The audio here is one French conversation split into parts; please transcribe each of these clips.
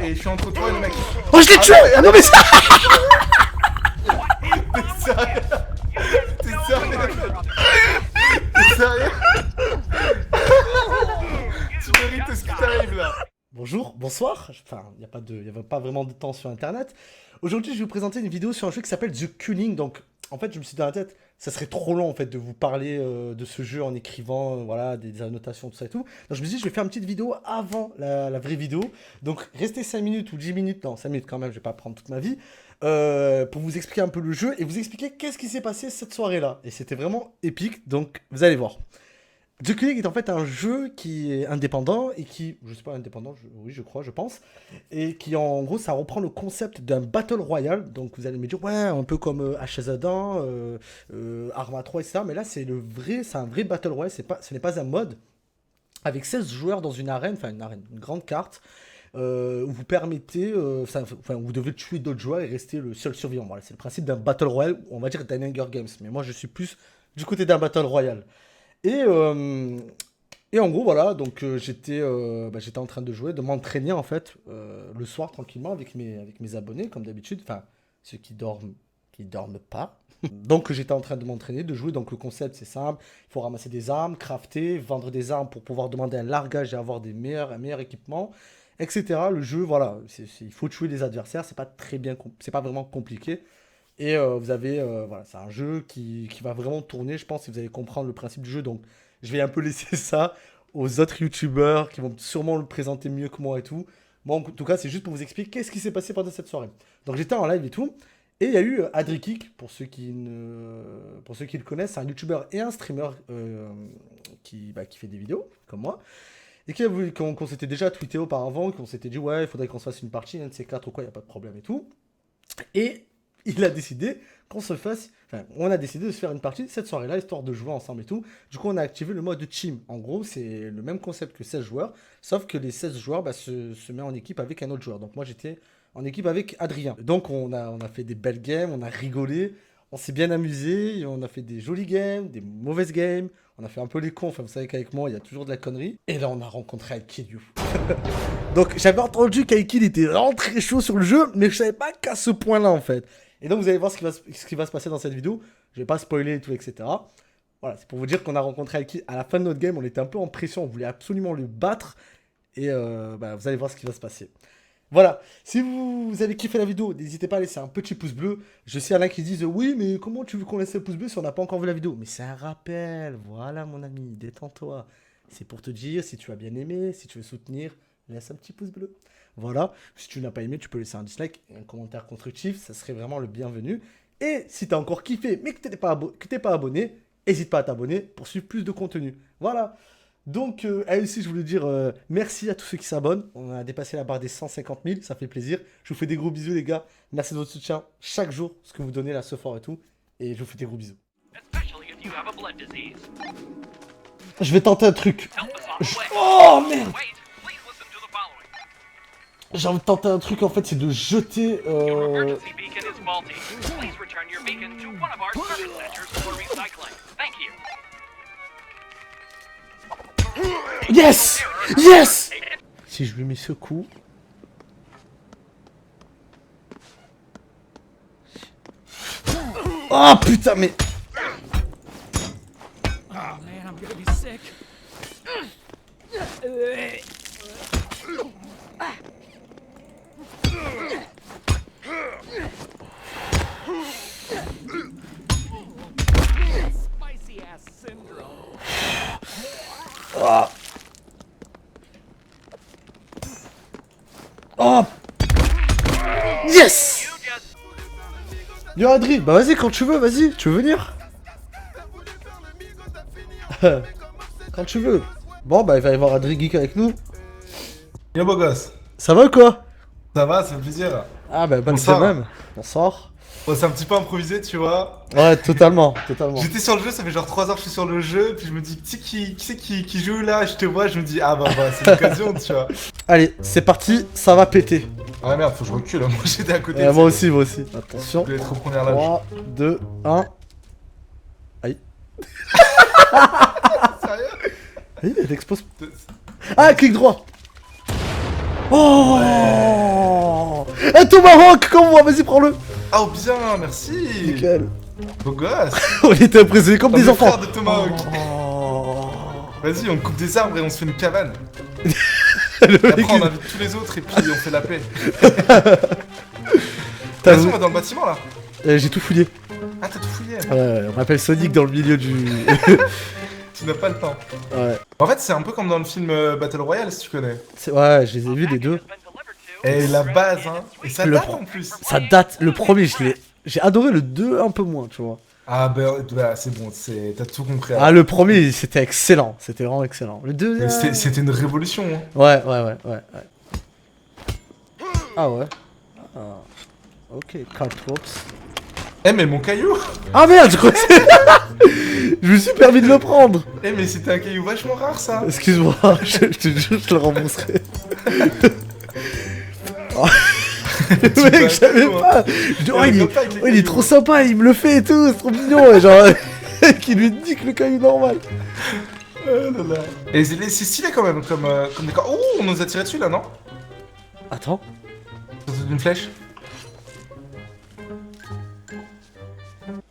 et je suis entre toi et le mec. Oh, je l'ai tué! Ah non, mais ça. T'es sérieux? T'es sérieux? T'es sérieux? Tu mérites ce qui t'arrive là. Bonjour, bonsoir. Enfin, il n'y avait pas vraiment de temps sur internet. Aujourd'hui, je vais vous présenter une vidéo sur un jeu qui s'appelle The Culling. Donc, en fait, je me suis dit dans la tête, ça serait trop long en fait de vous parler de ce jeu en écrivant voilà, des annotations, tout ça et tout. Donc, je me suis dit, je vais faire une petite vidéo avant la vraie vidéo. Donc, restez 5 minutes ou 10 minutes, non, 5 minutes quand même, je vais pas prendre toute ma vie, pour vous expliquer un peu le jeu et vous expliquer qu'est-ce qui s'est passé cette soirée-là. Et c'était vraiment épique, donc vous allez voir. The Culling est en fait un jeu qui est indépendant et qui, je sais pas indépendant, oui je crois, je pense, et qui en gros ça reprend le concept d'un Battle Royale, donc vous allez me dire ouais un peu comme HSAdan, Arma 3 et ça, mais là c'est un vrai Battle Royale, ce n'est pas un mode, avec 16 joueurs dans une arène, une grande carte, où vous permettez, vous devez tuer d'autres joueurs et rester le seul survivant, voilà, c'est le principe d'un Battle Royale, on va dire d'un Hunger Games, mais moi je suis plus du côté d'un Battle Royale. Et en gros, voilà, donc j'étais en train de jouer, de m'entraîner en fait, le soir tranquillement avec mes abonnés, comme d'habitude, enfin, ceux qui dorment pas. Donc j'étais en train de m'entraîner, de jouer, donc le concept c'est simple, il faut ramasser des armes, crafter, vendre des armes pour pouvoir demander un largage et avoir un meilleur équipement, etc. Le jeu, voilà, il faut tuer les adversaires, c'est pas vraiment compliqué. Et vous avez, voilà, c'est un jeu qui va vraiment tourner, je pense, si vous allez comprendre le principe du jeu. Donc, je vais un peu laisser ça aux autres youtubeurs qui vont sûrement le présenter mieux que moi et tout. Moi, en tout cas, c'est juste pour vous expliquer qu'est-ce qui s'est passé pendant cette soirée. Donc, j'étais en live et tout. Et il y a eu Adrikik, pour ceux qui le connaissent, c'est un youtubeur et un streamer qui fait des vidéos, comme moi. Et qu'on s'était déjà tweeté auparavant, qu'on s'était dit, ouais, il faudrait qu'on se fasse une partie, un de ces quatre ou quoi, il n'y a pas de problème et tout. Et il a décidé on a décidé de se faire une partie cette soirée-là, histoire de jouer ensemble et tout. Du coup, on a activé le mode team. En gros, c'est le même concept que 16 joueurs, sauf que les 16 joueurs se mettent en équipe avec un autre joueur. Donc moi, j'étais en équipe avec Adrien. Donc on a fait des belles games, on a rigolé, on s'est bien amusé, on a fait des jolies games, des mauvaises games, on a fait un peu les cons, enfin vous savez qu'avec moi, il y a toujours de la connerie. Et là, on a rencontré Aikid. Donc j'avais entendu qu'Aikid était vraiment très chaud sur le jeu, mais je savais pas qu'à ce point-là en fait. Et donc vous allez voir ce qui va se passer dans cette vidéo. Je vais pas spoiler et tout, etc. Voilà, c'est pour vous dire qu'on a rencontré Aikid à la fin de notre game. On était un peu en pression, on voulait absolument le battre. Et vous allez voir ce qui va se passer. Voilà, si vous avez kiffé la vidéo, n'hésitez pas à laisser un petit pouce bleu. Je sais, il y en a qui disent oui, mais comment tu veux qu'on laisse le pouce bleu si on n'a pas encore vu la vidéo? Mais c'est un rappel, voilà mon ami, détends-toi. C'est pour te dire si tu as bien aimé, si tu veux soutenir, laisse un petit pouce bleu. Voilà, si tu n'as pas aimé, tu peux laisser un dislike et un commentaire constructif, ça serait vraiment le bienvenu. Et si tu as encore kiffé, mais que tu n'es pas abonné, n'hésite pas à t'abonner pour suivre plus de contenu. Voilà. Donc, aussi, je voulais dire merci à tous ceux qui s'abonnent. On a dépassé la barre des 150 000, ça fait plaisir. Je vous fais des gros bisous, les gars. Merci de votre soutien chaque jour, ce que vous donnez là ce fort et tout. Et je vous fais des gros bisous. Je vais tenter un truc. Oh merde! J'ai envie de tenter un truc en fait, c'est de jeter. Yes! Yes! Si je lui mets ce coup. Oh putain, mais. Oh man, I'm gonna be sick. Spicy ass syndrome. Oh. Oh. Yes! Yo Adri, bah vas-y quand tu veux, vas-y, tu veux venir? Quand tu veux. Bon bah il va y avoir Adri Geek avec nous. Yo beau gosse. Ça va ou quoi? Ça va, ça fait plaisir. Ah bah bonne Bonsoir. semaine. Bonsoir. Bon, c'est un petit peu improvisé, tu vois. Ouais, totalement, totalement. J'étais sur le jeu, ça fait genre 3 heures que je suis sur le jeu, puis je me dis, tu sais qui joue là? Je te vois, je me dis, ah bah c'est l'occasion, tu vois. Allez, c'est parti, ça va péter. Ah merde, faut que je recule, moi j'étais à côté. Moi aussi, moi aussi. Attention. Je vais être au premier large. 3, 2, 1. Aïe. Sérieux? Aïe, elle explose. Ah, clic droit. Oh ouais. Un tomahawk comme moi, vas-y, prends-le. Oh bien, merci. Nickel. Beau gosse. On était impressionnés comme On des est enfants. frères de Tomahawk. Oh. Vas-y, on coupe des arbres et on se fait une cabane. Le Et mec, après, on il- invite tous les autres et puis on fait la paix. T'as Vas-y, vu on va dans le bâtiment là. J'ai tout fouillé. Ah, t'as tout fouillé. Ouais, on m'appelle Sonic dans le milieu du... Tu n'as pas le temps. ouais. En fait, c'est un peu comme dans le film Battle Royale, si tu connais. Ouais, je les ai vus les deux. Et la base, hein. Et ça Le date pro- en plus. Ça date, le premier, j'ai adoré le 2 un peu moins, tu vois. Ah, bah c'est bon, t'as tout compris. Ah, le premier, c'était excellent. C'était vraiment excellent. Le 2... Mais c'était une révolution. Hein. Ouais. Ah ouais. Ah. Ok, Caltrops. Eh, mais mon caillou. Ah merde, je crois que c'est... Je me suis permis de le prendre. Eh, mais c'était un caillou vachement rare ça. Excuse-moi, je te jure, je te le rembourserai. Oh. Le mec, je savais pas. Je dis, oh, il est trop sympa, il me le fait et tout, c'est trop mignon. Et genre, qui lui nique le caillou normal. Oh là là. Et c'est stylé quand même, comme décor. Oh, on nous a tiré dessus là, non? Attends. C'est une flèche.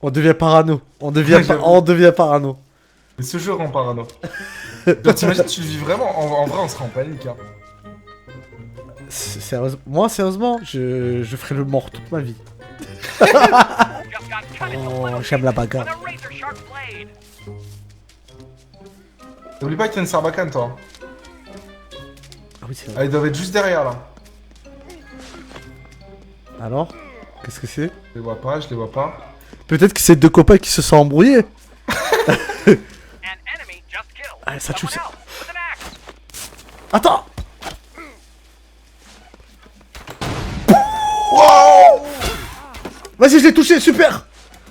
On devient parano. On devient, Ouais, j'avoue. on devient parano. Mais ce jeu rend parano. Genre, t'imagines, tu le vis vraiment? En vrai, on serait en panique. Hein. Moi, sérieusement, je ferai le mort toute ma vie. Oh, j'aime la bagarre. N'oublie pas qu'il y a une Sarbacane, toi. Ah oui, c'est Ah, vrai. ils doivent être juste derrière là. Alors, qu'est-ce que c'est? Je les vois pas, je les vois pas. Peut-être que c'est deux copains qui se sont embrouillés. Ah, ça tue ça. Attends! Wow! Vas-y, je l'ai touché, super!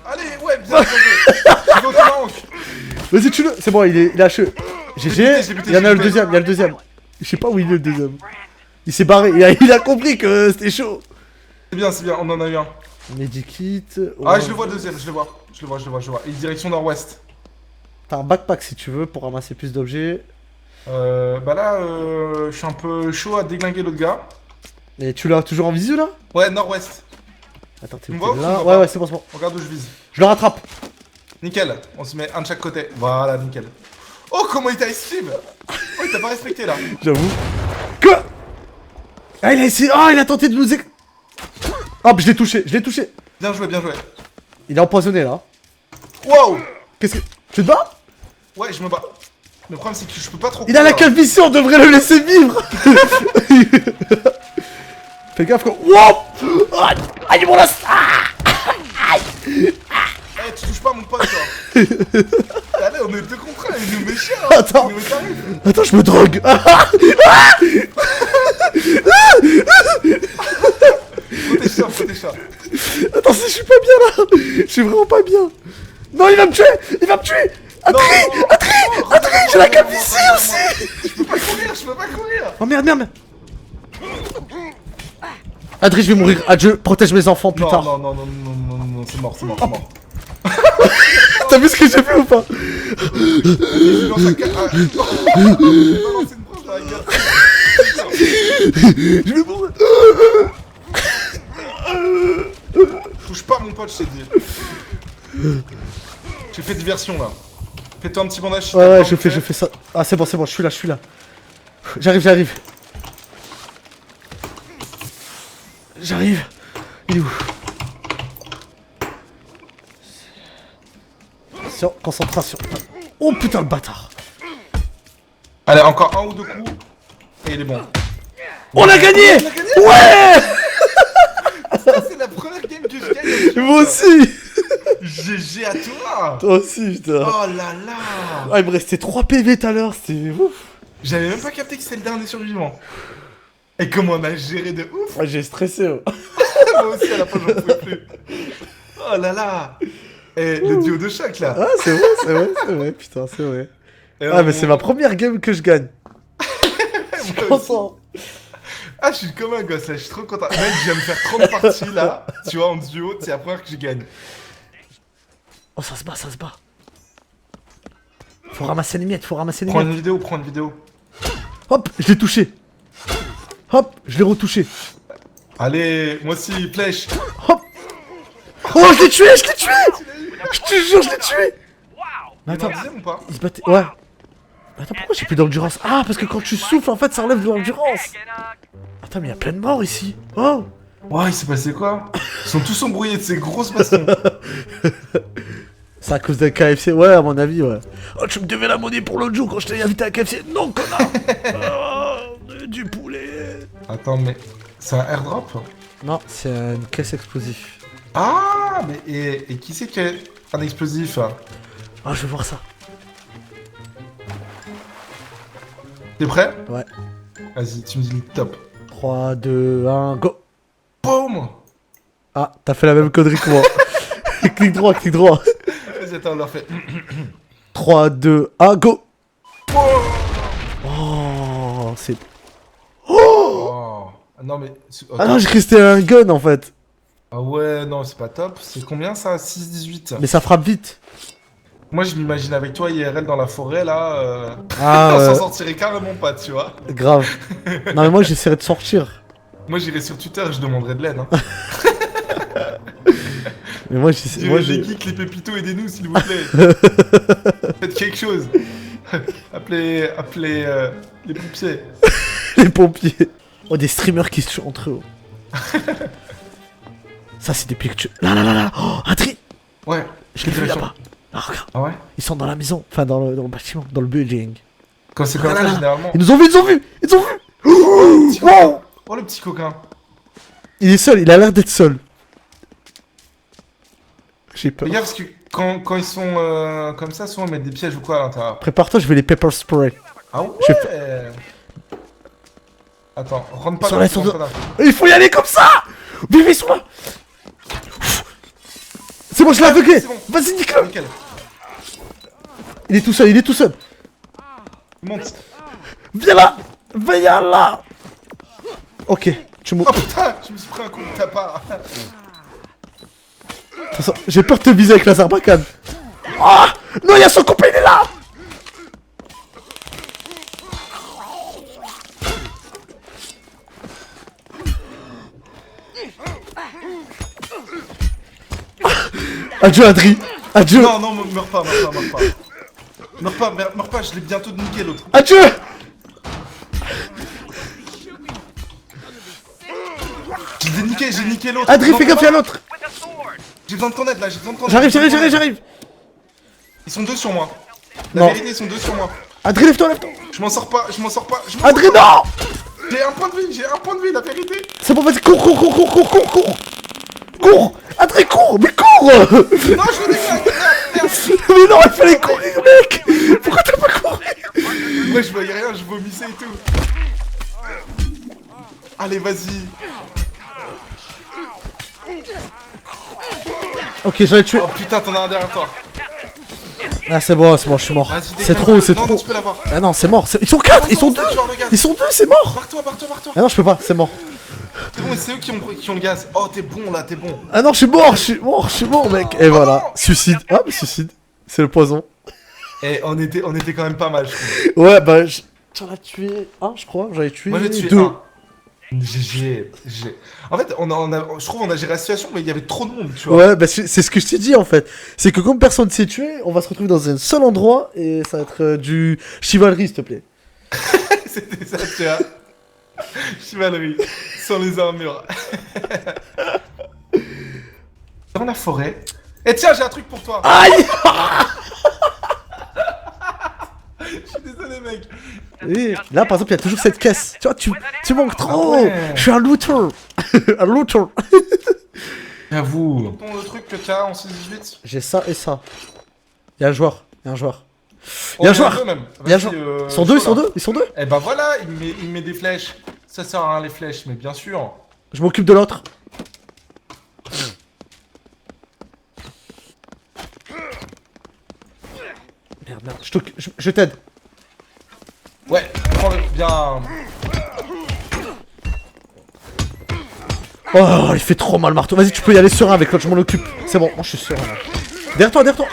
Allez, ouais, bien joué. Je vais au Tomahawk. Vas-y, tue-le! C'est bon, il a HE. GG, j'ai buté, il y en a j'ai le buté. deuxième, il y a le deuxième. Je sais pas où il est le deuxième. Il s'est barré, il a compris que c'était chaud. C'est bien, on en a eu un. Medikit. Ah, je le vois le deuxième, je le vois. Je le vois. Il est direction nord-ouest. T'as un backpack si tu veux pour ramasser plus d'objets. Bah là, je suis un peu chaud à déglinguer l'autre gars. Et tu l'as toujours en visu là? Ouais, nord-ouest. Attends, t'es Tu me vois ou tu me là? vois pas Ouais, c'est bon, c'est bon. Regarde où je vise. Je le rattrape. Nickel, on se met un de chaque côté. Voilà, nickel. Oh, comment il t'a esquive. Oh, il t'a pas respecté là. J'avoue. Que? Ah, il a essayé. Oh, il a tenté de nous. Hop, je l'ai touché. Bien joué. Il est empoisonné là. Wow. Qu'est-ce que. Tu te bats? Ouais, je me bats. Le problème, c'est que je peux pas trop. Il a la courir. calvitie, on devrait le laisser vivre. Fais gaffe quoi. Wow. Aïe, mon las. Eh, tu touches pas mon pote, toi. Allez, on est deux contre un, il nous met cher. Attends. Il nous met tarif. Attends, je me drogue. Faut tes chats. Attends, je suis pas bien là. Je suis vraiment pas bien. Non, il va me tuer. Atri, j'ai la calvitie aussi. Je peux pas courir. Oh merde. Adri, je vais mourir. Adieu, protège mes enfants plus tard. Non, c'est mort. T'as vu ce que j'ai fait ou pas? Je lance un il m'a lancé une branche dans la gueule. Je vais mourir. Touche pas mon pote, je t'ai dit. J'ai fait diversion là. Fais-toi un petit bandage. si t'as Ouais, pas je envie de fais ça. Ah, c'est bon, je suis là. J'arrive. Il est où? Concentration. Oh putain, le bâtard. Allez, encore un ou deux coups. Et il est bon. On l'a gagné. On a gagné. Ouais. Ça, c'est la première game que je gagne. Moi aussi. GG à toi. Toi aussi, putain. Oh là là. Ah, il me restait 3 PV tout à l'heure, c'était ouf. J'avais même pas capté que c'était le dernier survivant. Et comment on a géré de ouf. Ouais, j'ai stressé. Moi aussi à la fin j'en pouvais plus. Oh là là. Et le duo de choc là. Ah, c'est vrai, putain, c'est vrai. Et Ah, mais c'est ma première game que je gagne. Je suis content. Ah, je suis comme un gosse là, je suis trop content. Mec, je viens de faire 30 parties là, tu vois, en duo, c'est la première que je gagne. Oh, ça se bat. Faut ramasser les miettes, Prends une vidéo. Hop, je l'ai touché. Hop, je l'ai retouché. Allez, moi aussi, flèche. Hop. Oh, je l'ai tué, je l'ai tué. Je te jure, je l'ai tué. Mais attends, Il est en dixième ou pas? il se battait... Ouais. Mais attends, pourquoi j'ai plus d'endurance? Ah, parce que quand tu souffles, en fait, ça enlève de l'endurance. Attends, mais il y a plein de morts ici. Oh. Ouais, il s'est passé quoi? Ils sont tous embrouillés de ces grosses bastons. C'est à cause d'un KFC, ouais, à mon avis, ouais. Oh, tu me devais la monnaie pour l'autre jour quand je t'ai invité à KFC. Non, connard. Oh, du poulet. Attends, mais c'est un airdrop? Non, c'est une caisse explosive. Ah, mais et qui c'est qui a un explosif? Ah, je vais voir ça. T'es prêt? Ouais. Vas-y, tu me dis le top. 3, 2, 1, go. Boum! Ah, t'as fait la même connerie que moi. Clic droit, clic droit. Vas-y, attends, on leur fait. 3, 2, 1, go. Oh, c'est... Oh! Non, mais. Ah non, j'ai cru que c'était un gun, en fait. Ah ouais, non, c'est pas top. C'est combien ça? 6-18. Mais ça frappe vite. Moi, je m'imagine avec toi, IRL, dans la forêt, là. Ah, On s'en ouais. sortirait carrément pas, tu vois. Grave. Non, mais moi, j'essaierai de sortir. Moi, j'irai sur Twitter et je demanderai de l'aide. Hein. Mais moi, j'essaie... Moi, Les j'ai... geeks, les pépitos, aidez-nous, s'il vous plaît. Faites quelque chose. appelez les pompiers. Les pompiers. Oh, des streamers qui se tuent entre eux. Ça, c'est des pictures. Là, là, là, là. Oh, un tri. Ouais. Je l'ai vu là-bas. Là, regarde. Ah ouais? Ils sont dans la maison. Enfin, dans le bâtiment. Dans le building. Quand c'est comme Ah là ça, là. généralement. Ils nous ont vu, ils nous ont vu. Ils nous ont vu. Petit coquin. Wow. Oh, le petit coquin. Il est seul. Il a l'air d'être seul. J'ai peur. Les gars, parce que quand ils sont comme ça, souvent ils mettent des pièges ou quoi à l'intérieur. Prépare-toi, je vais les pepper spray. Ah ouais? Attends, rentre pas Sur dans la le tour rentre de- pas dans le- Il faut y aller comme ça. Vive, ils sont là. C'est bon, je l'ai aveuglé. c'est bon. Vas-y, nique-le. Nickel. Il est tout seul, il est tout seul. Monte. Viens là. Viens là. Ok, tu m'as... Oh putain, je me suis pris un coup de tapa. Attention, j'ai peur de te viser avec la Sarbacane. Ah. Non, il y a son copain, il est là. Adieu, Adri. Adieu. Non, non, meurs pas. Meurs pas, je l'ai bientôt niqué l'autre. Adieu. J'ai niqué l'autre. Adri, Non, fais gaffe, il y a l'autre. J'ai besoin de ton aide là, j'ai besoin de ton aide. J'arrive. Ils sont deux sur moi. La Non. vérité, ils sont deux sur moi. Adri, lève-toi. Je m'en sors pas. Adri, non. J'ai un point de vie, la vérité. C'est bon, vas-y, cours. Cours. Adri, cours, mais cours. Non, je le dégage, merde. Mais non, il fallait courir, mec. Pourquoi t'as pas couru? Moi, je voyais rien, je vomissais et tout. Allez, vas-y. Ok, j'en ai tué. Oh putain, t'en as un derrière toi. Ah, c'est bon, je suis mort. Vas-y, C'est décale. trop. Non, tu peux l'avoir. Ah non, c'est mort. Ils sont 4, ils sont 2. Ils sont 2, c'est mort. Barre-toi. Ah non, je peux pas, c'est mort. C'est bon, c'est eux qui ont le gaz. Oh, t'es bon là, t'es bon. Ah non, je suis mort, mec. Et voilà, suicide. Ah, mais suicide. C'est le poison. Eh, on était quand même pas mal, je trouve. Ouais, bah, j'en ai tué un, je crois. J'en ai tué Moi, j'ai tué 2. un. GG. En fait, je trouve on a géré la situation, mais il y avait trop de monde, tu vois. Ouais, bah, c'est ce que je t'ai dit en fait. C'est que comme personne s'est tué, on va se retrouver dans un seul endroit et ça va être du chivalry, s'il te plaît. C'était ça, tu vois. Chevalerie, sans les armures. Dans la forêt. Et tiens, j'ai un truc pour toi. Aïe. Je suis désolé, mec. Et là, par exemple, il y a toujours cette caisse. Tu vois, tu manques trop. Ah ouais. Je suis un looter. Un looter. J'avoue. Le truc que t'as en 6-18. J'ai ça et ça. Il y a un joueur. Oh, Il y a un joueur. il y a deux même. Il y a un Vas-y, joueur. Ils sont deux. Eh ben voilà, il me met des flèches. Ça sert à rien les flèches, mais bien sûr. Je m'occupe de l'autre. Merde. Je t'aide. Ouais, prends-le bien. Oh, il fait trop mal, marteau. Vas-y, tu peux y aller serein avec l'autre, je m'en occupe. C'est bon, moi je suis serein. Là. Derrière toi.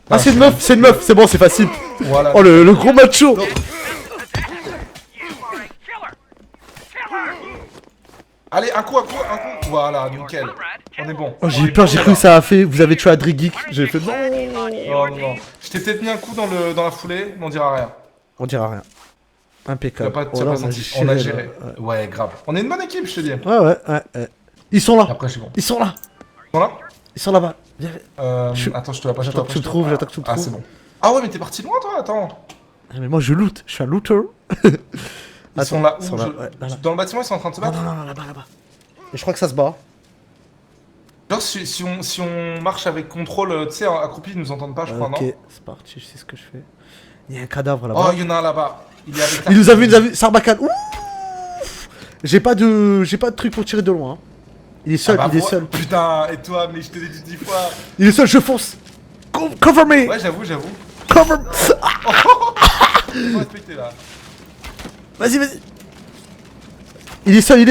Ah, c'est une meuf, c'est bon, c'est facile. Voilà. Oh, le gros macho. Allez, un coup. Voilà, nickel. On est bon. Oh, j'ai eu peur, j'ai cru que ça a fait. Vous avez tué Adri Geek. J'ai fait non. Non. Je t'ai peut-être mis un coup dans la foulée, mais on dira rien. On dira rien. Impeccable. T'as Oh là, pas senti. On a géré. là. Ouais, grave. On est une bonne équipe, je te dis. Ouais. Ils sont là. Après, je suis bon. Ils sont là. Voilà. Ils sont là-bas. Viens. Attends, je te vois pas. J'attends que tu me trouves, j'attends que tu me Ah, trouves. c'est bon. Ah ouais, mais t'es parti loin, toi, attends. Ah, mais moi je loot. Je suis un looter. Ils sont là. Ils sont où, là. je- Ouais, là. Dans le bâtiment, ils sont en train de se Non, battre. non, là-bas. Et je crois que ça se bat. Genre, si on marche avec contrôle, tu sais, accroupi, ils nous entendent pas, je crois, Ok, non? c'est parti, je sais ce que je fais. Il y a un cadavre Oh, là-bas. il y en a un là-bas. Il est avec la... Il nous a vu, Sarbacane. Ouh. J'ai pas de truc pour tirer de loin. Hein. Il est seul, Ah bah, il est seul. Putain, et toi, mais je te l'ai dit 10 fois. Il est seul, je fonce. Cover me. Ouais, j'avoue. Cover. Faut respecter là. Vas-y. Il est seul.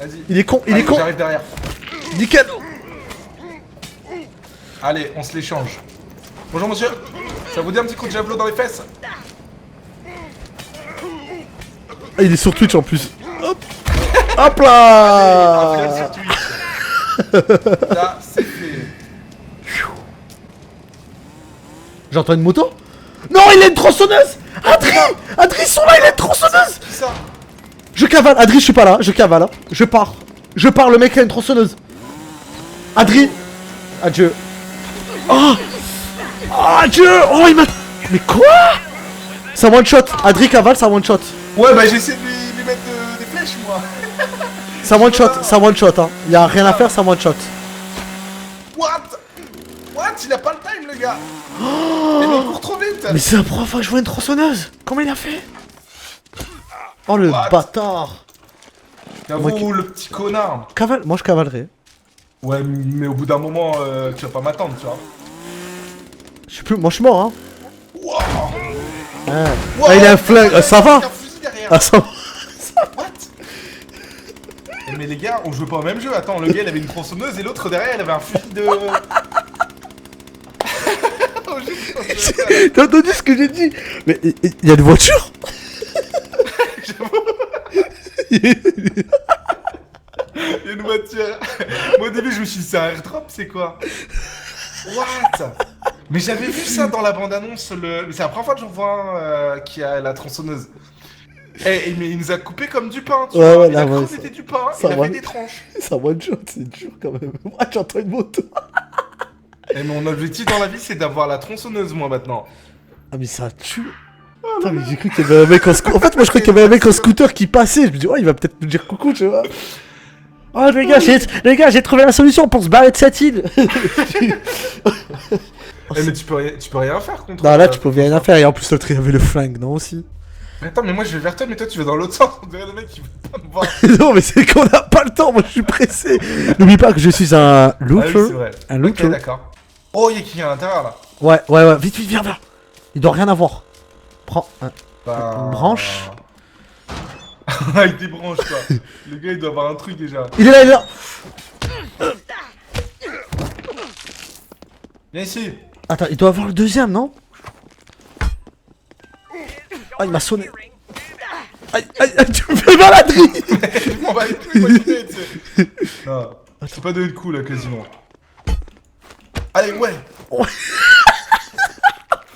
Vas-y. Il est con, Allez, j'arrive derrière. Nickel. Allez, on se l'échange. Bonjour monsieur. Ça vous dit un petit coup de javelot dans les fesses? Ah, il est sur Twitch en plus. Hop Un là. réel sur Twitch. Là, c'est fait. J'entends une moto. Non, il a une tronçonneuse. Adri, ils sont là, il a une tronçonneuse. Qui ça? Je cavale, Adri, je suis pas là, je cavale. Hein. Je pars, le mec a une tronçonneuse. Adri, adieu. Oh, adieu. Oh, il m'a... Mais quoi? Ça one shot, Adri cavale, ça one shot. Ouais, bah j'essaie de lui mettre des flèches, moi. Ça one shot, hein. Y a rien à faire, ça one shot. What? Il a pas le time, le gars. Mais il court trop vite. Mais c'est la première fois que je vois une tronçonneuse. Comment il a fait? Oh le What? bâtard. J'avoue, le petit connard. Cavale, moi je cavalerai. Ouais, mais au bout d'un moment, tu vas pas m'attendre, tu vois. Je sais plus, moi je suis mort, hein. Wow. Ah, Wow, il a un flingue, ça va? Il a un fusil derrière. Ah, ça va. What? Eh, mais les gars, on joue pas au même jeu. Attends, le gars il avait une tronçonneuse et l'autre derrière il avait un fusil de. Oh, T'as entendu ce que j'ai dit? Mais il y a une voiture? Il y a une voiture. Moi au début je me suis dit c'est un airdrop, c'est quoi? What? Mais j'avais vu ça dans la bande-annonce, c'est la première fois que j'en vois un qui a la tronçonneuse. Eh, mais il nous a coupé comme du pain, tu Ouais, vois. ouais, Il là, a ouais, crevé ça- du pain, ça il a va. fait des tranches. Ça one shot, c'est dur quand même. Ah, j'entends une moto. Et mon objectif dans la vie c'est d'avoir la tronçonneuse moi maintenant. Ah, mais ça tue. Putain, mais j'ai cru qu'il y avait un mec en scooter. En fait, moi je croyais qu'il y avait un mec en scooter qui passait. Je me dis, oh, il va peut-être nous dire coucou, tu vois. Oh, les gars, j'ai trouvé la solution pour se barrer de cette île. Eh, mais tu peux rien faire contre. Non, là, tu pouvais rien faire. Et en plus, l'autre, il avait le flingue, non aussi. Mais attends, mais moi je vais vers toi, mais toi tu vas dans l'autre sens. On dirait le mec qui veut pas me voir. Non, mais c'est qu'on a pas le temps. Moi, je suis pressé. N'oublie pas que je suis un Ah oui, looter. c'est vrai. Un Ok, looter. d'accord. Oh, il y a qui à l'intérieur là? Ouais. Vite, viens. Il doit rien avoir. Prends un. Une branche. Avec des branches, quoi. Le gars, il doit avoir un truc déjà. Il est là. Viens ici. Attends, il doit avoir le deuxième, non? Ah, il m'a sonné. Aïe, tu me fais mal, Adri. Je m'en bats les couilles, moi, je sais, tu sais. Non, c'est pas donné de coup, là, quasiment. Allez, ouais.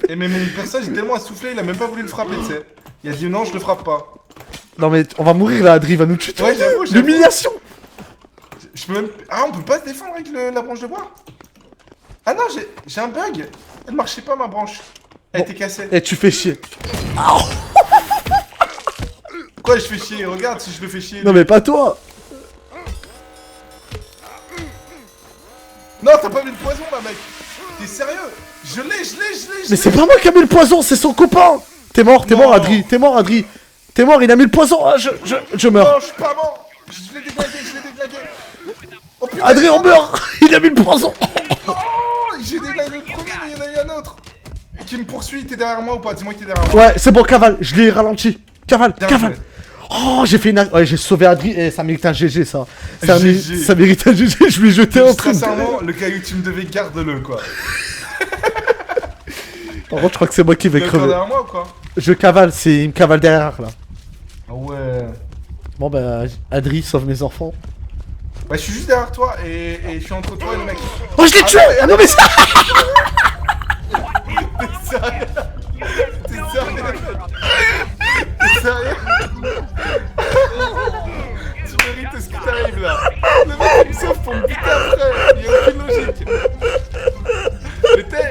Et mais mon personnage est tellement assoufflé, il a même pas voulu le frapper, tu sais. Il a dit non, je le frappe pas. Non, mais on va mourir là, Adri, il va nous tuer. Ouais, j'avoue. L'humiliation. Je peux même... Ah, on peut pas se défendre avec la branche de bois? Ah non, j'ai un bug. Elle marchait pas, ma branche. Elle était cassée. Eh, tu fais chier. Quoi, je fais chier? Regarde si je le fais chier. Non, mais pas toi. Non, t'as pas mis le poison, là, mec. T'es sérieux? Je l'ai. Mais c'est pas moi qui a mis le poison, c'est son copain. T'es mort, Non. Adri. T'es mort, il a mis le poison. Ah, je meurs. Non, je suis pas mort. Je l'ai déglingué. Oh putain. Adri, on meurt. Il a mis le poison. Oh, j'ai déglingué le premier, mais il y en a eu un autre. Qui me poursuit, t'es derrière moi ou pas? Dis-moi que t'es derrière moi. Ouais, c'est bon, cavale. Je l'ai ralenti. Cavale. Bien joué. Oh, j'ai fait une... Ouais, j'ai sauvé Adri. Eh, ça mérite un GG, ça. GG. Ça mérite un GG. Je lui ai jeté un truc. Sincèrement, le caillou que tu me devais, garde-le, quoi. Par contre, je crois que c'est moi qui vais T'es encore crever. derrière moi ou quoi? Je cavale, il me cavale derrière, là. Ah ouais. Bon bah, Adri, sauve mes enfants. Bah, je suis juste derrière toi et je suis entre toi et le mec. Oh, je l'ai tué! Ah non, mais ça! T'es sérieux? T'es sérieux? T'es sérieux? Tu mérites ce qui t'arrive là. Le mec il me sauve pour me buter après. Il y a aucune logique.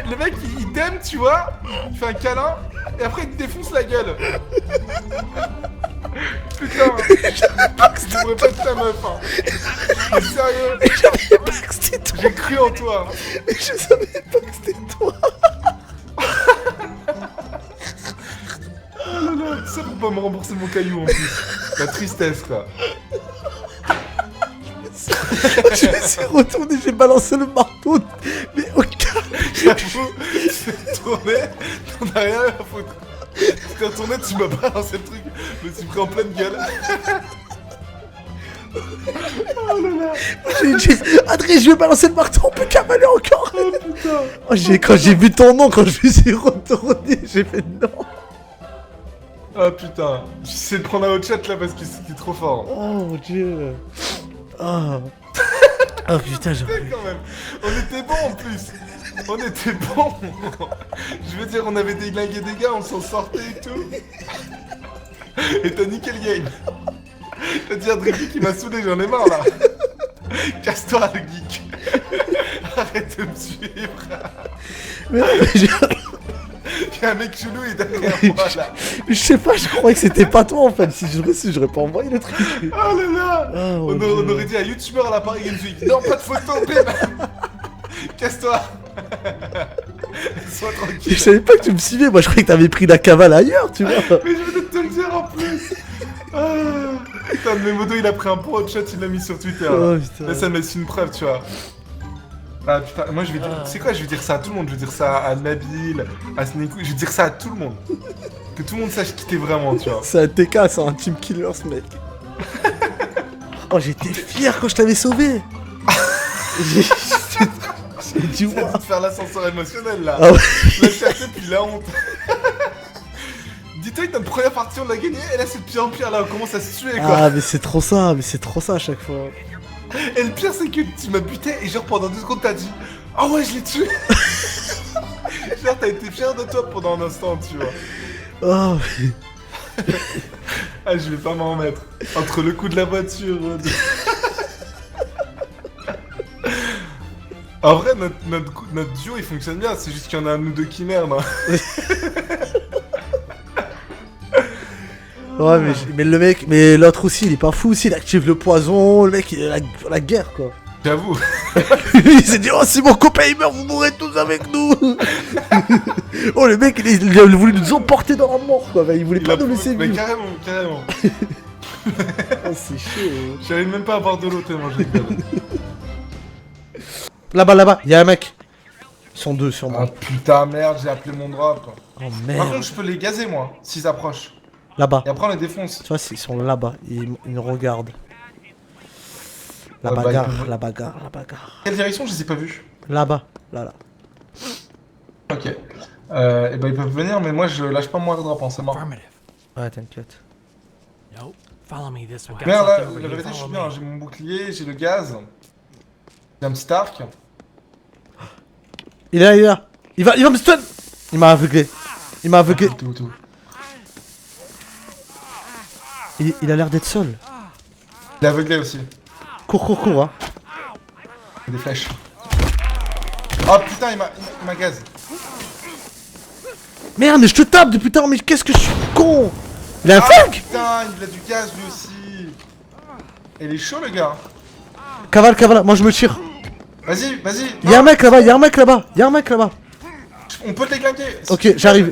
Le mec il t'aime, tu vois. Il fait un câlin et après il te défonce la gueule. Putain. Je devrais pas être ta meuf. Hein. T'es sérieux? Mais je savais pas que c'était toi! J'ai cru en toi. Mais je savais pas que c'était toi! Oh là là, ça pour pas me rembourser mon caillou en plus. La tristesse quoi. Je me suis retourné, j'ai balancé le marteau, mais au calme! J'avoue, tu t'es retourné, t'en as rien à foutre. Tu t'es retourné, tu m'as balancé le truc, je me suis pris en pleine gueule. Oh là là. J'ai dit, Adrien, je vais balancer le marteau, on peut cavaler encore! Oh putain. Oh, quand j'ai vu ton nom, quand je me suis retourné, j'ai fait non! Oh putain. J'essaie de prendre un autre chat là parce que c'était trop fort. Oh mon dieu! Oh! Oh putain, j'ai... Quand même. On était bons en plus. On était bons. Je veux dire, on avait déglingué des gars, on s'en sortait et tout. Et t'as niqué le game. T'as dit à Dricky qui m'a saoulé, j'en ai marre là. Casse-toi le geek. Arrête de me suivre. Mais j'ai- Il y a un mec chelou, il est derrière moi là. je sais pas, je croyais que c'était pas toi en fait. Si j'aurais su, j'aurais pas envoyé le truc. Oh là là. Oh, On mon Dieu. aurait dit à youtubeur à la Paris Games Week. Non, pas de photo, bim. Casse-toi. Sois Je tranquille. savais pas que tu me suivais, moi je croyais que t'avais pris la cavale ailleurs, tu vois. Mais je venais de te le dire en plus. Ah. Putain, mais Modo il a pris un pro chat, il l'a mis sur Twitter. Là, Oh, putain. Là, ça me laisse une preuve, tu vois. Ah putain, moi je vais dire. C'est quoi, je vais dire ça à tout le monde. Je vais dire ça à Nabil, à Sneakou. Je vais dire ça à tout le monde. Que tout le monde sache qui t'es vraiment, tu vois. C'est un TK, c'est un team killer ce mec. Oh, j'étais fier quand je t'avais sauvé. J'ai dit Ça ouah. va te faire l'ascenseur émotionnel là. Ah ouais. La fierté puis la honte. Dis-toi que notre première partie on l'a gagnée et là c'est de pire en pire là, on commence à se tuer quoi. Ah mais c'est trop ça, à chaque fois. Et le pire c'est que tu m'as buté et genre pendant 2 secondes t'as dit ah ouais je l'ai tué. Genre t'as été fier de toi pendant un instant tu vois. Oh, Ah je vais pas m'en remettre. Entre le coup de la voiture. En vrai notre duo il fonctionne bien, c'est juste qu'il y en a un de nous deux qui merde. Hein. ouais mais le mec, mais l'autre aussi, il est pas fou aussi, il active le poison, le mec il est la guerre quoi. J'avoue. Il s'est dit oh si mon copain il meurt, vous mourrez tous avec nous. Oh le mec il a voulu nous emporter dans la mort quoi, il voulait pas nous laisser Mais vivre. carrément, carrément. Oh c'est chaud. J'arrive même pas à boire de l'eau tellement je rigole. Là-bas, il y a un mec. Ils sont deux sur Ah moi. putain merde, j'ai appelé mon drop. Oh Par merde. contre je peux les gazer moi, s'ils approchent. Là-bas. Et après on les défonce. Tu vois, ils sont là-bas. Ils nous regardent. La Ouais, bah, bagarre, ils peuvent- la bagarre, la bagarre. Quelle direction je les ai pas vus. Là-bas, là. Ok. Et bah ils peuvent venir mais moi je lâche pas mon airdrop hein, c'est mort. Affirmative. Ouais, t'inquiète. Nope. Follow me this way. Merde là, la vérité je suis bien, j'ai mon bouclier, j'ai le gaz. J'ai un petit arc. Il est là. Il va me stun. Il m'a aveuglé. Tout. Il a l'air d'être seul. Il est aveuglé aussi. Cours, hein. Des flèches. Oh putain il m'a gaz. Merde, mais je te tape depuis tard, mais qu'est-ce que je suis con. Il a un Ah flingue. putain il a du gaz lui aussi. Et il est chaud le gars. Cavale, moi je me tire. Vas-y. Il y a un mec là-bas, On peut te déglinguer. Ok, j'arrive.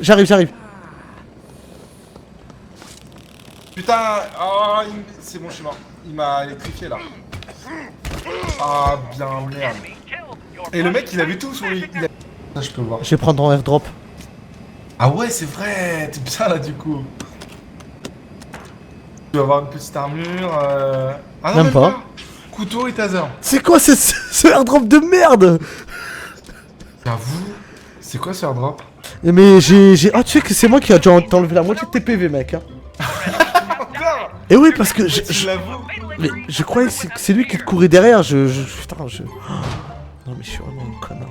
Putain, oh, c'est bon, je suis mort. Il m'a électrifié là. Ah, bien, merde. Et le mec, il avait tout sur lui. Ça, je peux voir. Je vais prendre ton airdrop. Ah ouais, c'est vrai. T'es bien là, du coup. Tu vas avoir une petite armure. Ah non, Même pas. Couteau et taser. C'est quoi ce airdrop de merde? J'avoue. C'est quoi ce airdrop? Mais j'ai... Ah, tu sais que c'est moi qui a déjà enlevé la moitié de tes PV, mec. Hein. Encore. Et oui, parce que Tu l'avoues. mais je croyais que c'est lui qui te courait derrière, putain, je... Non mais je suis vraiment un connard.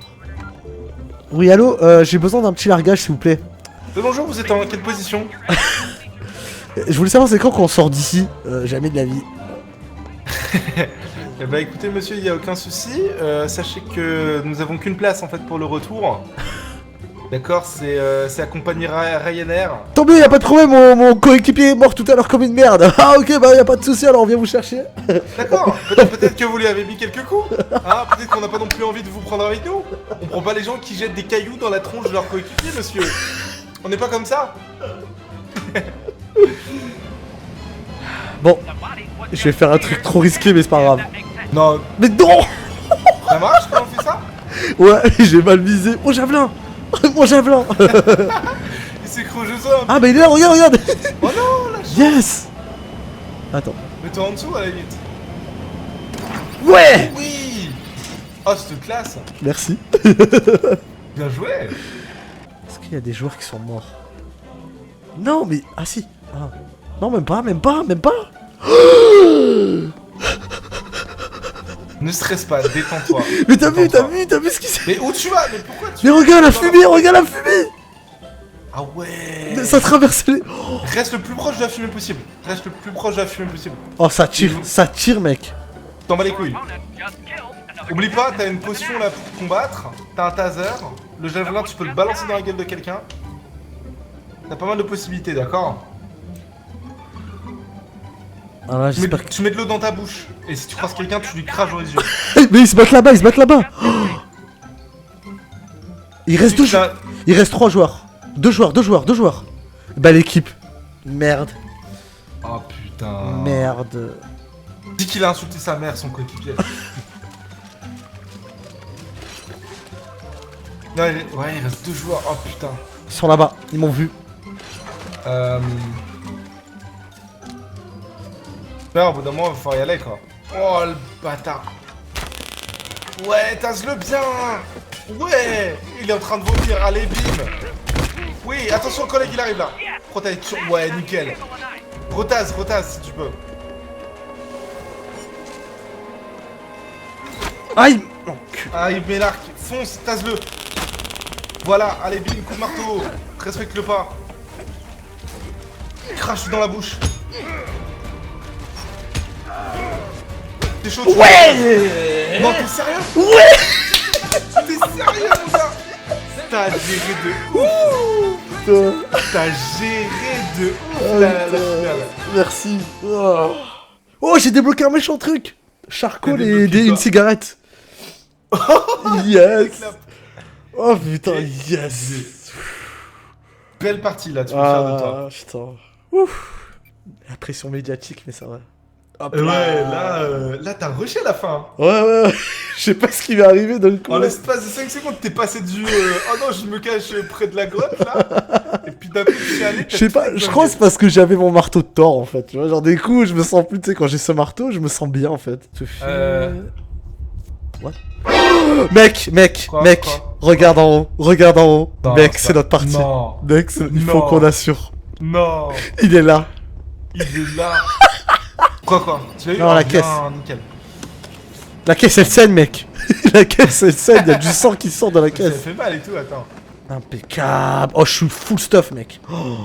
Oui, allô, j'ai besoin d'un petit largage, s'il vous plaît. Bonjour, vous êtes en quelle position? Je voulais savoir c'est quand qu'on sort d'ici. Jamais de la vie. Eh bah écoutez monsieur, il n'y a aucun souci. Sachez que nous avons qu'une place en fait pour le retour. D'accord, c'est accompagné Ryanair. Tant mieux, y a pas de problème, mon coéquipier est mort tout à l'heure comme une merde. Ah ok, bah y a pas de souci, alors on vient vous chercher. D'accord, peut-être que vous lui avez mis quelques coups. Hein, peut-être qu'on n'a pas non plus envie de vous prendre avec nous. On prend pas les gens qui jettent des cailloux dans la tronche de leur coéquipier, monsieur. On n'est pas comme ça. Bon, je vais faire un truc trop risqué, mais c'est pas grave. Non, Mais non. ça marche quand on fait ça? Ouais, j'ai mal visé. Mon javelin. Mon javelin. Il s'est cru au jeu ça. Ah bah il est là, regarde, regarde. Oh non, là, Yes. Attends. mets-toi en dessous à la limite. Ouais. Oui. Oh, c'est classe. Merci. Bien joué. Est-ce qu'il y a des joueurs qui sont morts? Non, mais... Ah si. Ah. Non, même pas, même pas, même pas. Ne stresse pas, détends-toi. Mais t'as vu, Détends-toi. t'as vu ce qui s'est... Mais où tu vas? Mais pourquoi tu... Mais regarde la fumée, regarde la fumée. Ah ouais. Ça traverse les... Reste le plus proche de la fumée possible. Reste le plus proche de la fumée possible. Oh, ça tire, mec. T'en bats les couilles. Oublie pas, t'as une potion là pour combattre. T'as un taser. Le javelin, tu peux le balancer dans la gueule de quelqu'un. T'as pas mal de possibilités, d'accord? Ah là, Tu mets, j'espère que... tu mets de l'eau dans ta bouche. Et si tu croises quelqu'un, tu lui craches dans les yeux. Mais ils se battent là-bas, ils se battent là-bas. Il reste deux joueurs. Il reste 3 joueurs. 2 joueurs, 2 joueurs, 2 joueurs. Bah l'équipe. Merde. Oh putain. Merde. Dis qu'il a insulté sa mère, son coéquipier. Non, ouais, il reste 2 joueurs. Oh putain. Ils sont là-bas, ils m'ont vu. Là, au bout d'un moment, il va falloir y aller, quoi. Oh, le bâtard. Ouais, tasse-le bien. Ouais, il est en train de vomir. Allez, bim. Oui, attention, le collègue, il arrive là. Protection. Ouais, nickel. Retase si tu peux. Aïe. Oh, Ah, il met l'arc. Fonce, tasse-le. Voilà, allez, bim, coup de marteau. Respecte-le pas. Crache dans la bouche. T'es chaud, tu ouais. Non, t'es sérieux? Ouais. T'es sérieux, mon gars? T'as géré de ouf. Putain. T'as géré de ouf Oh, la putain. finale. Merci. Oh, j'ai débloqué un méchant truc. Charcoal T'as et débloqué une quoi? cigarette. Yes. Clap. Oh putain, yes. Belle partie là, tu peux faire de toi. Ah putain. Ouf. La pression médiatique, mais ça va. Hop Ouais, là t'as rushé à la fin. Ouais. Je sais pas ce qui m'est arrivé dans le coup. En l'espace de 5 secondes, t'es passé du oh non, je me cache près de la grotte là. Et puis d'un coup, tu es allé. Je sais pas, je crois que c'est parce que j'avais mon marteau de Thor en fait. Tu vois, genre des coups, je me sens plus, tu sais, quand j'ai ce marteau, je me sens bien en fait. What? Mec, Quoi regarde en haut, Non, mec, ça- c'est notre partie. Non, Mec, il faut Non. qu'on assure. non, Il est là. il est là. Quoi tu l'as eu? Non, la Ah, bien, caisse. Nickel. La caisse elle saigne, mec. La caisse elle saigne, il y a du sang qui sort de la Ça caisse. fait mal et tout, attends. Impeccable. Oh, je suis full stuff, mec. Oh.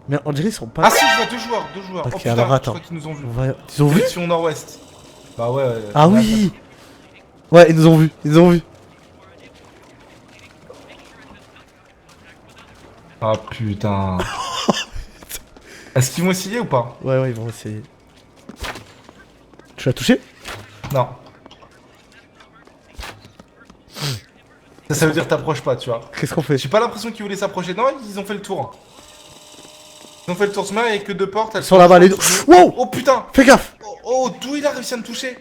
Mais on dirait ils sont pas. Ah si, je vois 2 joueurs, 2 joueurs. Ok, Oh putain, alors je attends. crois qu'ils nous ont vus. Ils ont vu? Direction nord-ouest. Bah ouais. Ah ouais, oui. Ouais, ils nous ont vu. Ah putain. Est-ce qu'ils vont essayer ou pas? Ouais, ils vont essayer. Tu l'as touché? Non. Ça veut dire t'approches pas, tu vois. Qu'est-ce qu'on fait? J'ai pas l'impression qu'ils voulaient s'approcher. Non, ils ont fait le tour. Ils ont fait le tour. Ce mec avec que 2 portes. Elles Ils sont là-bas les deux. Wow! Oh putain. Fais gaffe! Oh, d'où il a réussi à me toucher?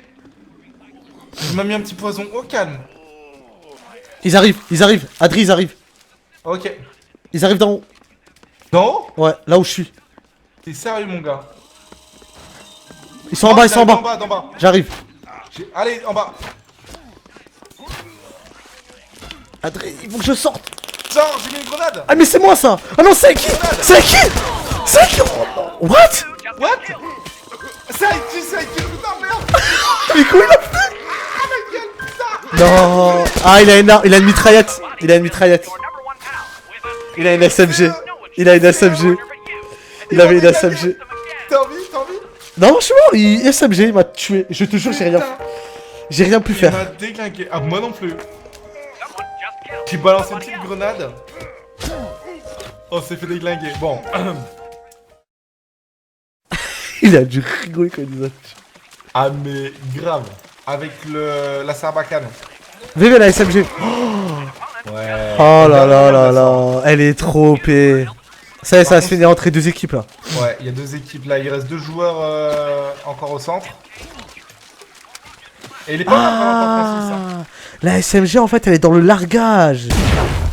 Il m'a mis un petit poison. Au calme. Ils arrivent. Adri, ils arrivent. Ok. Ils arrivent d'en haut. D'en haut? Ouais, là où je suis. T'es sérieux, mon gars? Ils sont en bas, ils sont en bas. D'en bas. J'arrive. Allez, en bas. Adri, il faut que je sorte. Sors, j'ai mis une grenade. Ah, mais c'est moi ça! Ah non, c'est qui? C'est qui? What? What? C'est avec qui, putain, merde. Mais quoi, il a fait? Non. Ah, il a une mitraillette. Il a une mitraillette. Il a une SMG. Il a une SMG. Il avait une SMG. T'as envie? Non, je suis mort. Il SMG, il m'a tué. Je te jure, j'ai rien pu Il faire. m'a déglingué. Ah, moi non plus. J'ai balancé une petite grenade. Oh, c'est fait déglinguer. Bon. Il a dû rigoler quand il nous a tué. Ah, mais grave. Avec la Sarbacane. VV la SMG. Ouais. Oh là là là là. Elle est trop OP. Ça y est, ça va se finir entre les deux équipes là. Ouais, il y a deux équipes là. Il reste deux joueurs encore au centre. Et il est pas mal Francis, hein. La SMG en fait elle est dans le largage.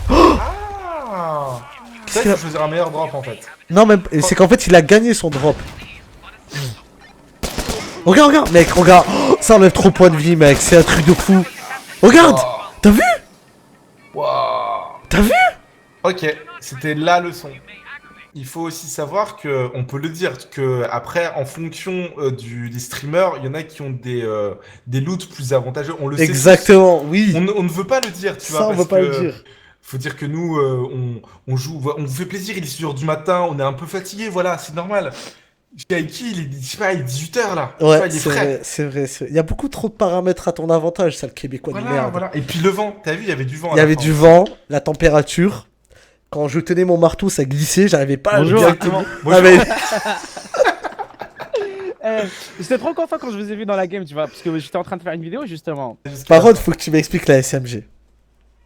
Ah. Qu'est-ce Ça, il qu'il a- faut choisir un meilleur drop en fait. Non mais c'est qu'en fait il a gagné son drop. Regarde mec, regarde. Oh, ça enlève trop points de vie mec, c'est un truc de fou. Regarde. Oh. T'as vu? Waouh. T'as vu? Ok, c'était la leçon. Il faut aussi savoir que, on peut le dire, que après, en fonction des streamers, il y en a qui ont des loots plus avantageux. On le sait. Exactement, oui. On ne veut pas le dire, tu vois. Ça on veut parce pas que le dire. Faut dire que nous, on joue, on vous fait plaisir. Il est 6h du matin, on est un peu fatigué, voilà, c'est normal. Shaiki, il est, je sais pas, il est 18h là. Tu vois, Ouais, il est c'est frais. vrai, c'est vrai. Il y a beaucoup trop de paramètres à ton avantage, ça le québécois de Voilà, merde. voilà. Et puis le vent, t'as vu, il y avait du vent. Il y avait du vent, la température. Quand je tenais mon marteau, ça glissait, j'arrivais pas à le bien Exactement. tenir. Bonjour. Ah, mais- J'étais trop content quand je vous ai vu dans la game, tu vois, parce que j'étais en train de faire une vidéo justement. Par contre, faut que tu m'expliques la SMG.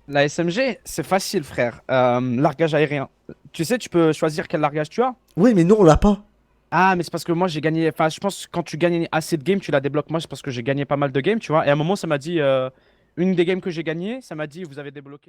La SMG, c'est facile, frère. Largage aérien. Tu sais, tu peux choisir quel largage tu as. Oui, mais nous on l'a pas. Ah, mais c'est parce que moi j'ai gagné. Enfin, je pense que quand tu gagnes assez de games, tu la débloques. Moi, c'est parce que j'ai gagné pas mal de games, tu vois. Et à un moment, ça m'a dit. Une des games que j'ai gagné, ça m'a dit, vous avez débloqué.